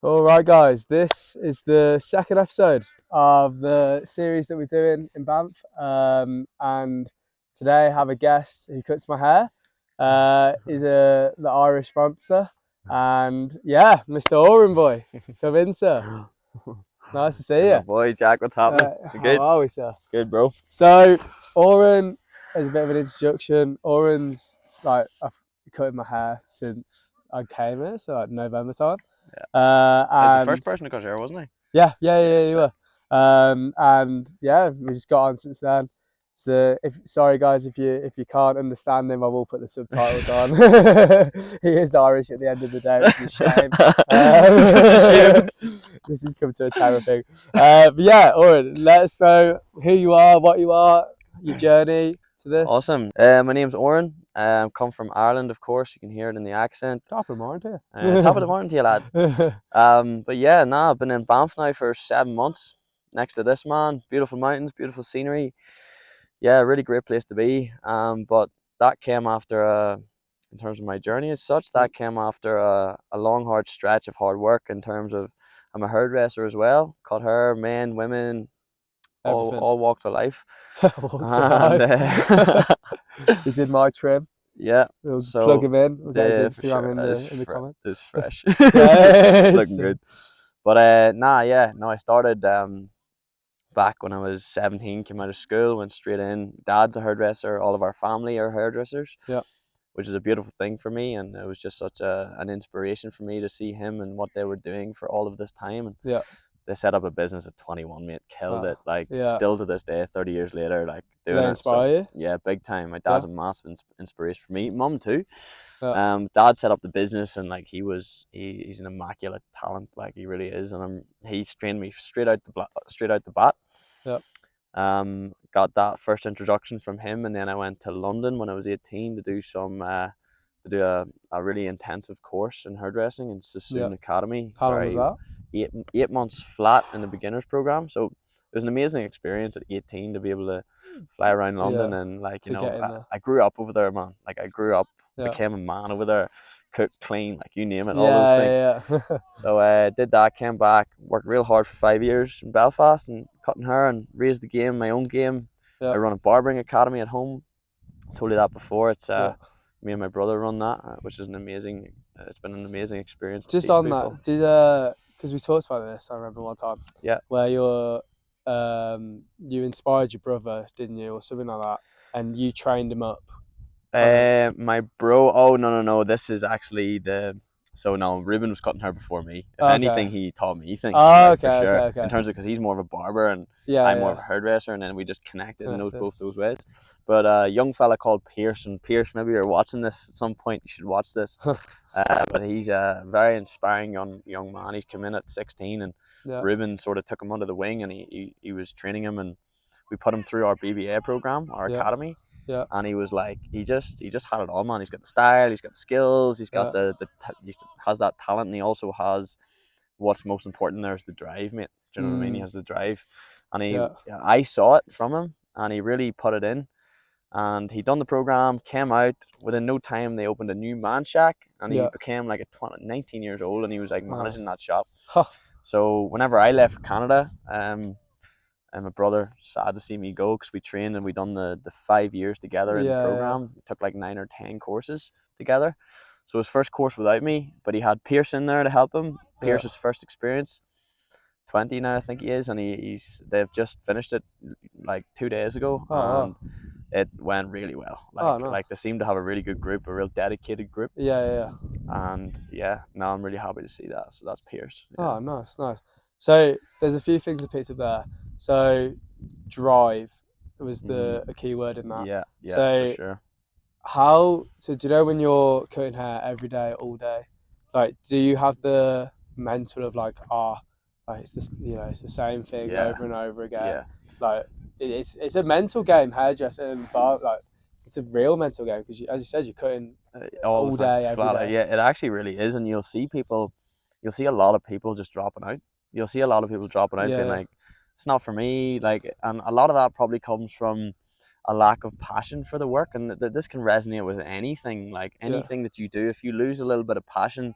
All right, guys, this is the second episode of the series that we're doing in BANFF. And today I have a guest who cuts my hair. He's the Irish monster. And yeah, Mr. Oran boy, come in, sir. Nice to see My you. boy Jack, what's happening? How Good? are we, sir? Good, bro. So, Oran, as a bit of an introduction, Oran's like, I've cut my hair since I came here, so like November time. I was the And first person to cut hair, wasn't I? yeah, Yes. you were. And yeah, we just got on since then. Sorry guys, if you can't understand him, I will put the subtitles on. He is Irish at the end of the day, which is a shame. This has come to a terrible thing. But yeah, Oran, let us know who you are, what you are, your journey to this. Awesome. My name's Oran. Come from Ireland, of course. You can hear it in the accent. Top of the morning to Top of the morning to you, lad. But yeah, I've been in Banff now for 7 months. Next to this man, beautiful mountains, beautiful scenery. Yeah, really great place to be. But that came after in terms of my journey as such, that came after a long, hard stretch of hard work. In terms of, I'm a hairdresser as well. Cut hair, men, women, all walks of life. You did my trim. Yeah, We'll so plug him in. We'll get his for Instagram sure. in the comments. It's fresh. Yeah, Looking good. But I started back when I was 17, came out of school, went straight in. Dad's a hairdresser, all of our family are hairdressers. Yeah. Which is a beautiful thing for me, and it was just such an inspiration for me to see him and what they were doing for all of this time. And yeah. They set up a business at 21, mate, killed it. Like, still to this day, 30 years later, like, doing Did they inspire you? Yeah, big time. My dad's a massive inspiration for me. Mum too. Yeah. Dad set up the business, and like he's an immaculate talent, like he really is. And he's trained me straight out the bat. Yeah. Got that first introduction from him, and then I went to London when I was 18 to do a really intensive course in hairdressing in Sassoon Academy. How long was that? 8 months flat in the beginners program. So it was an amazing experience at 18 to be able to fly around London and like, you know, I grew up over there, man. Like I grew up, became a man over there, cooked, clean, like you name it, all those things. Yeah. So I did that, came back, worked real hard for 5 years in Belfast and cutting hair and raised the game, my own game. I run a barbering academy at home. Told you that before. It's me and my brother run that, which is it's been an amazing experience. Just on people. That, because we talked about this, I remember one time. Yeah. Where you inspired your brother, didn't you, or something like that, and you trained him up. My bro. Oh no. This is actually Ruben was cutting hair before me. If anything, he taught me things. Oh, for sure. In terms of, because he's more of a barber and I'm more of a hairdresser, and then we just connected in both those ways. But a young fella called Pierce, and Pierce, maybe you're watching this at some point. You should watch this. But he's a very inspiring young man. He's come in at 16, and Ruben sort of took him under the wing, and he was training him, and we put him through our BBA program, our academy. Yeah. And he was like, he just had it all, man. He's got the style, he's got the skills, he's got he has that talent, and he also has what's most important there is the drive, mate. Do you know what I mean? He has the drive, and I saw it from him, and he really put it in. And he done the program, came out within no time. They opened a new man shack, and he became like 19 years old, and he was like managing that shop. So whenever I left Canada, and my brother, sad to see me go, because we trained and we done the 5 years together in the program. We took like 9 or 10 courses together. So his first course without me, but he had Pierce in there to help him. Pierce's first experience. 20 now, I think he is, and they've just finished it like 2 days ago, and it went really well. Like they seem to have a really good group, a real dedicated group. And now I'm really happy to see that. So that's Pierce. Oh, nice. So there's a few things I picked up there. So drive was a key word in that. Yeah, so for sure. So do you know when you're cutting hair every day, all day, like do you have the mental of like it's this, it's the same thing over and over again? Yeah. Like it's a mental game, hairdressing and like it's a real mental game, because as you said, you're cutting all day, every day. Yeah, it actually really is, and you'll see a lot of people just dropping out. You'll see a lot of people dropping out, being like, it's not for me. Like, and a lot of that probably comes from a lack of passion for the work, and this can resonate with anything. Like anything that you do, if you lose a little bit of passion,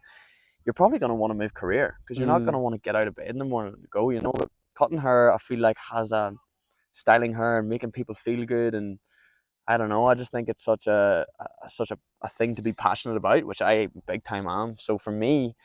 you're probably going to want to move career, because you're not going to want to get out of bed in the morning and go, you know. But cutting hair, I feel like, has a styling hair and making people feel good, and I don't know, I just think it's such a thing to be passionate about, which I big time am. So for me,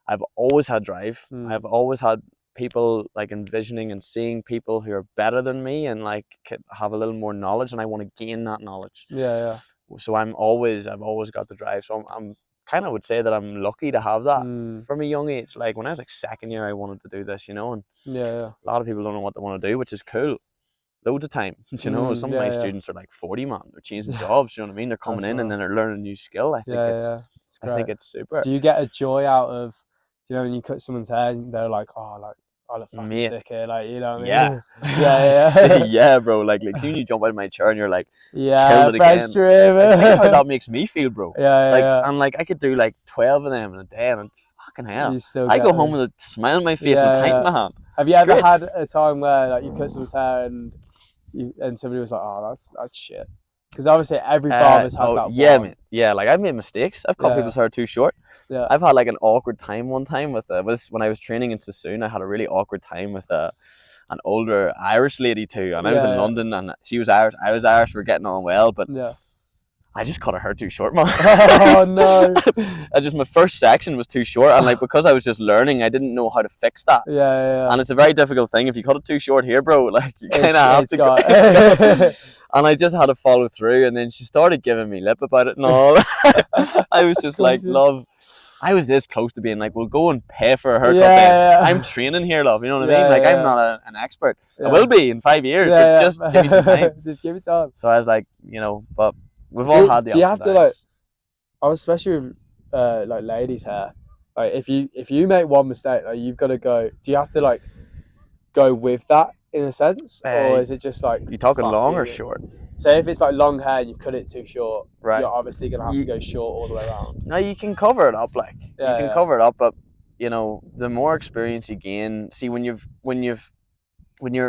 I've always had drive. I've always had people like envisioning and seeing people who are better than me and like have a little more knowledge, and I want to gain that knowledge. Yeah. So I've always got the drive. So I'm kind of would say that I'm lucky to have that from a young age. Like when I was like second year, I wanted to do this, you know, and yeah. a lot of people don't know what they want to do, which is cool. Loads of time, you know. Some of my students are like 40, man. They're changing jobs, you know what I mean? They're coming in and then they're learning a new skill. I think it's great. I think it's super. Do you get a joy out of, do you know, when you cut someone's hair and they're like, oh, like, I look fucking sick here, like, you know what I mean? Yeah. Yeah, bro. Like see when you jump out of my chair and you're like, killed it again. Dream. Like, think how that makes me feel, bro. Yeah. And like I could do like 12 of them in a day, and fucking hell, I go home with a smile on my face and a pint in my hand. Have you ever had a time where like you cut someone's hair and somebody was like, oh, that's shit? Because obviously every barber's had that. Yeah, man. Yeah, like I've made mistakes. I've cut people's hair too short. Yeah. I've had like an awkward time one time with when I was training in Sassoon. I had a really awkward time with an older Irish lady too, and I was in London, and she was Irish. I was Irish. We were getting on well, but I just cut her hair too short, man. Oh no! My first section was too short, and like because I was just learning, I didn't know how to fix that. Yeah. And it's a very difficult thing. If you cut it too short here, bro, like you kind of have to go. And I just had to follow through, and then she started giving me lip about it and all. I was just like, love. I was this close to being like, we'll go and pay for a haircut. Yeah. I'm training here, love. You know what I mean? Like I'm not an expert. I will be in 5 years, but just give me some time. Just give it time. So I was like, you know, but we've all had the. Do you have to like? I was especially with like ladies' hair. Like if you make one mistake, like you've got to go. Do you have to like go with that in a sense, or is it just like you talking long or short? So if it's like long hair and you've cut it too short, right, you're obviously gonna have to go short all the way around. No, you can cover it up, like you can cover it up, but you know, the more experience you gain. See, when you're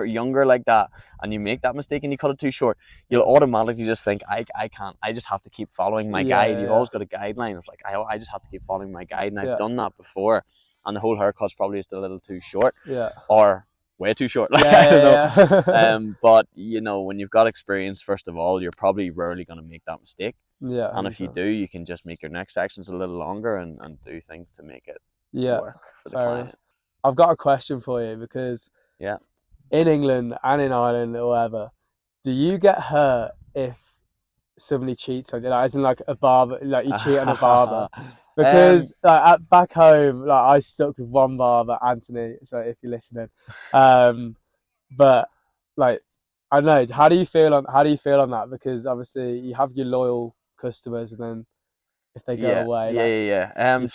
younger like that and you make that mistake and you cut it too short, you'll automatically just think, I can't, I just have to keep following my guide. You've always got a guideline. It's like I just have to keep following my guide, and I've done that before, and the whole haircut's probably just a little too short, or way too short. Like, I don't know. But you know, when you've got experience, first of all, you're probably rarely going to make that mistake. Yeah. And if you do, you can just make your next sections a little longer and do things to make it work for the client. I've got a question for you, because in England and in Ireland or whatever, do you get hurt if somebody cheats on you? Like, as in like a barber, like you cheat on a barber? Because like back home, like I stuck with one barber, Anthony. So if you're listening, but like I don't know, how do you feel on that? Because obviously you have your loyal customers, and then if they go away, do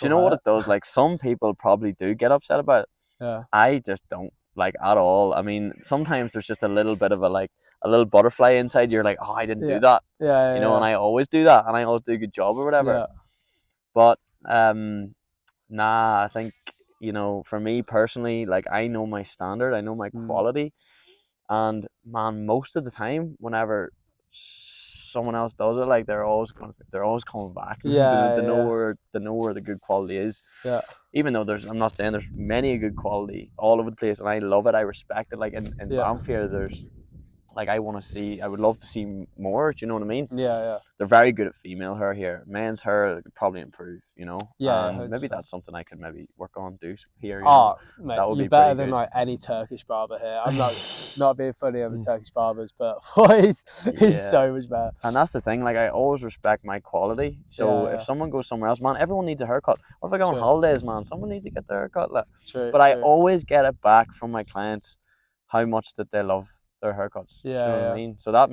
you know what it does? Like some people probably do get upset about it. Yeah. I just don't, like, at all. I mean, sometimes there's just a little bit of a little butterfly inside. You're like, oh, I didn't do that. You know, and I always do that, and I always do a good job or whatever. But I think, you know, for me personally, like I know my standard, I know my quality, and man, most of the time, whenever someone else does it, like they're always coming back. They know where the good quality is. Yeah. Even though I'm not saying there's many good quality all over the place, and I love it, I respect it. Like in BANFF here, there's like I would love to see more. Do you know what I mean? Yeah. They're very good at female hair here. Men's hair could probably improve, you know. Yeah. Maybe that's something I could maybe work on here. You know? Mate, that would be better than like any Turkish barber here. I'm not being funny on the Turkish barbers, but he's so much better. And that's the thing. Like I always respect my quality. So if someone goes somewhere else, man, everyone needs a haircut. What if I go on holidays, man? Someone needs to get their haircut. Like. But I always get it back from my clients how much that they love their haircuts. You know what I mean? So that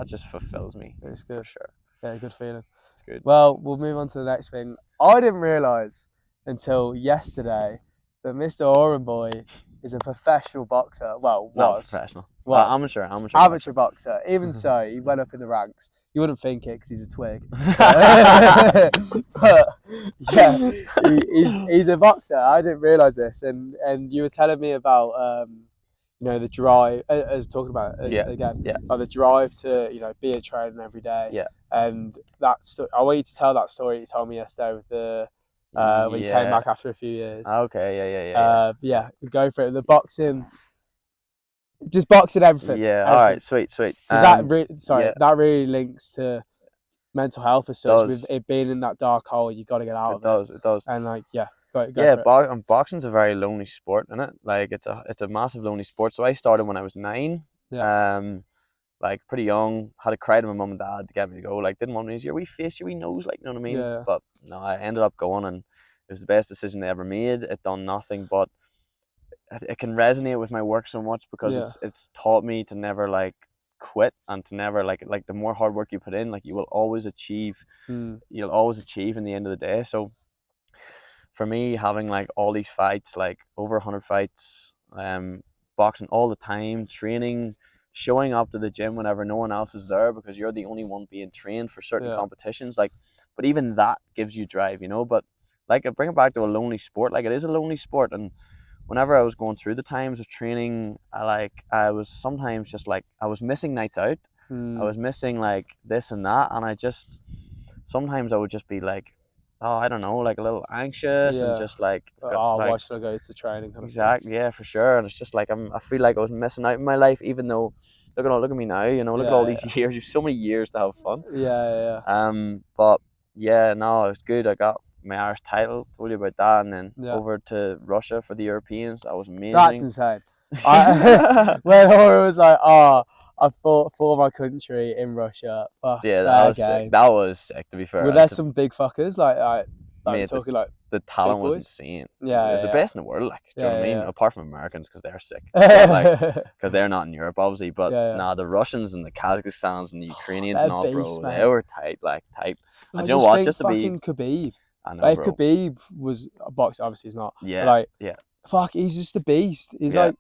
just fulfills me. It's good. For sure. Yeah, good feeling. It's good. Well, we'll move on to the next thing. I didn't realise until yesterday that Mr. Oran Boy is a professional boxer. Well, not was. Professional. Was. Amateur boxer. Even so, he went up in the ranks. You wouldn't think it because he's a twig. But yeah, he's a boxer. I didn't realise this. And you were telling me about you know, the drive, as talking about again, like the drive to, you know, be a trainer every day. Yeah. And I want you to tell that story you told me yesterday with the when he came Yeah. back after a few years. Okay. Yeah. Yeah, go for it. The boxing, just boxing everything. Yeah. All Everything. right. Sweet. Because Yeah. that really links to mental health as such. With Does. it being in that dark hole, you got to get out It of it. does. It does. And like, yeah, go Yeah. for it. And boxing's a very lonely sport, isn't it? Like it's a massive lonely sport. So I started when I was 9. Yeah. Like pretty young. Had to cry to my mum and dad to get me to go. Like didn't want me to use your wee face, your wee nose, like you know what I mean. Yeah. But no, I ended up going, and it was the best decision they ever made. It done nothing but it can resonate with my work so much because Yeah. it's taught me to never like quit and to never like the more hard work you put in, like you will always achieve. You'll always achieve in the end of the day. So for me, having like all these fights, like over 100 fights, boxing all the time, training, showing up to the gym whenever no one else is there because you're the only one being trained for certain competitions, like, but even that gives you drive, you know. But like, I bring it back to a lonely sport. Like, it is a lonely sport, and whenever I was going through the times of training, I was sometimes just like, I was missing nights out. I was missing like this and that, and I just sometimes I would just be like, oh, I don't know, like a little anxious and just like, why should I go to training? Exactly, yeah, for sure. And it's just like I feel like I was missing out in my life, even though look at me now, you know, look at all these years. You've so many years to have fun. But yeah, no, it was good. I got my Irish title, told you about that, and then over to Russia for the Europeans. That was amazing. That's insane. When Oran was like, I fought for my country in Russia. Fuck, yeah, that was sick. That was sick, to be fair. Were there some big fuckers like mate, talking like the talent was insane. Yeah, it was the best in the world. Like, do you know what I mean? Apart from Americans, because they're sick, because they're not in Europe, obviously. But nah, the Russians and the Kazakhstans and the Ukrainians and all, beasts, bro, mate. they were tight, like tight. And do you know what? Just to fucking be Khabib. I know, bro. If Khabib was a boxer, obviously he's not. Yeah, like, yeah. Fuck, he's just a beast. He's like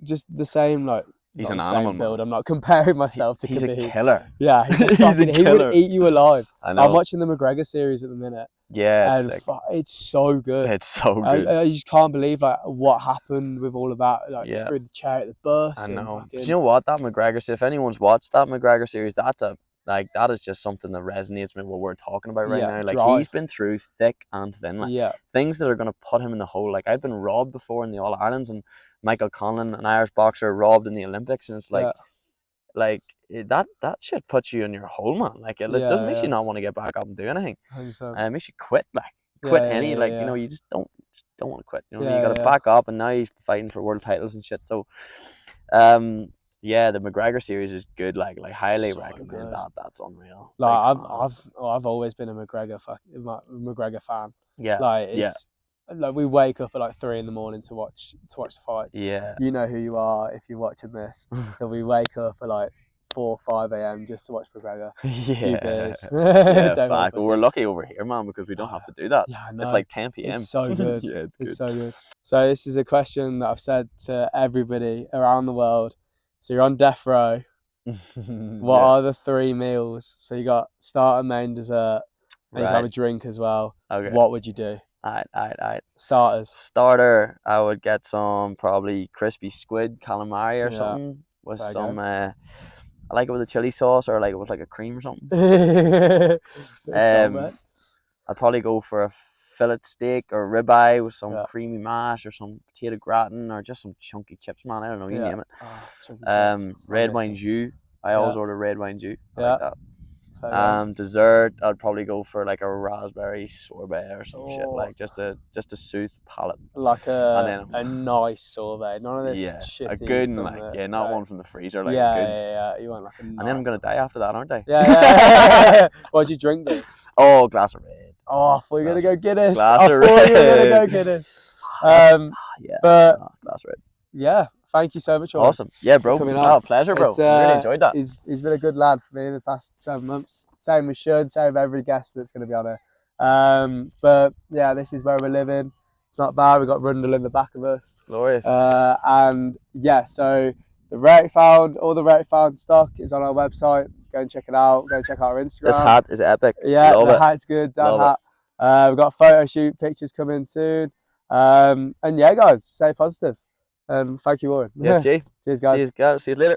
just the same, like. He's an animal build. I'm not comparing myself to Khabib. He's a killer. Yeah, he's a fucking, he would eat you alive. I know. I'm watching the McGregor series at the minute. Yeah, and it's so good. It's so good. I just can't believe like what happened with all of that. Like threw the chair at the bus. I know. But you know what? That McGregor series, if anyone's watched that McGregor series, that is just something that resonates with what we're talking about right now. Like, he's been through thick and thin. Like, things that are going to put him in the hole. Like, I've been robbed before in the All Irelands, and Michael Conlon, an Irish boxer, robbed in the Olympics, and it's like that shit puts you in your hole, man. Like, it doesn't make you not want to get back up and do anything. It makes you quit. Like, you know, you just don't want to quit. You know, you got to back up, and now he's fighting for world titles and shit. So, yeah, the McGregor series is good. Like highly recommend that. That's unreal. Like, I've always been a McGregor fan. Yeah, like it's like we wake up at like 3 a.m. to watch the fights. Yeah, you know who you are if you're watching this. That we wake up at like 4 or 5 a.m. just to watch McGregor. But we're lucky over here, man, because we don't have to do that. Yeah, I know. It's like 10 p.m. It's so good. It's so good. So this is a question that I've said to everybody around the world. So you're on death row. What are the 3 meals? So you got starter, main, dessert, and you have a drink as well. Okay. What would you do? Alright. Starters. Starter, I would get some probably crispy squid calamari or something with some. I like it with a chili sauce, or like it with like a cream or something. I'd probably go for a fillet steak or ribeye with some creamy mash or some potato gratin or just some chunky chips, man. I don't know, you name it. Red wine jus. I always order red wine jus. I like that. Dessert, I'd probably go for like a raspberry sorbet or some shit, like just to soothe the palate. Like a nice sorbet, none of this shitty. A good one, not one from the freezer. Like you want like a nice. And then I'm gonna die after that, aren't I? Yeah. What'd you drink then? Oh, glass of red. Oh, I thought you were gonna go Guinness. Glass of red. I thought you were gonna go Guinness. But glass of red. Yeah. Thank you so much. Awesome. Yeah, bro. Pleasure, bro. I really enjoyed that. He's been a good lad for me in the past 7 months. Same with Shud, same with every guest that's going to be on here. But yeah, this is where we're living. It's not bad. We've got Rundle in the back of us. It's glorious. And yeah, so the Rarity Found, all the Rarity Found stock is on our website. Go and check it out. Go and check out our Instagram. This hat is epic. Yeah, the hat's good. That hat. We've got photo shoot pictures coming soon. And yeah, guys, stay positive. Thank you, Oran. Yes, G. Cheers, guys. See you later.